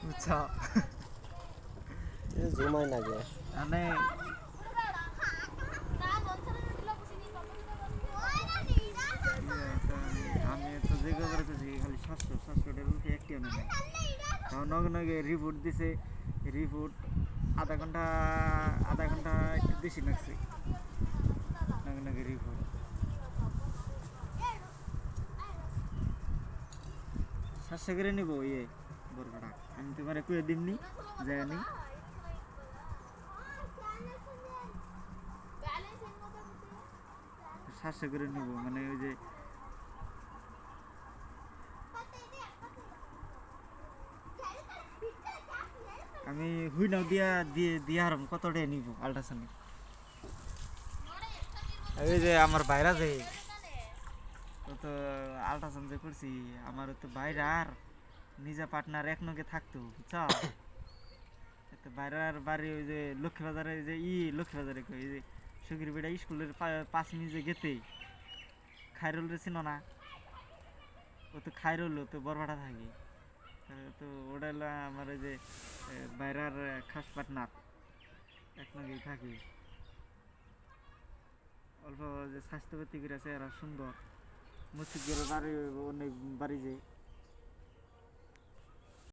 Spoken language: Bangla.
বুঝছো জমাই লাগে মানে আমি তো যে খবর করছি খালি 700 রুপি একটি আনে না তাও নগে নগে রিপোর্ট দিছে রিপোর্ট আধা ঘন্টা একটু বেশি লাগছে নগে নগে রিপোর্ট 700 করে নিবো ইয়ে বরকাটা আমি তোমার কুয়ে দিমনি যায়নি 700 করে নিবো মানে ওই যে আমি হুই নাও দিয়া হারাম কত টাকা নিব আল্ট্রাসাউন্ড এই যে আমার বাইরা যে তো আল্ট্রাসাউন্ড যে করছি আমার তো বাইরে আর নিজা পার্টনার এক নগে থাকতো বুঝছো তো বাইরার বাড়ি ওই যে লক্ষ্মীবাজারে যে লক্ষ্মীবাজারে কই যে সুগির বেড়া স্কুলের 5 মিনিট যে গেতে খাইরুল রে চিনো না ও তো খাইরুল তো বরভাটা থাকে তো ওটা হলো আমার ওই যে বাইরার খাস পার্টনার এক নগেই থাকি অল্প যে স্বাস্থ্যপাতি করে আছে এরা সুন্দর মসজিদের বাড়ি অনেক বাড়ি যে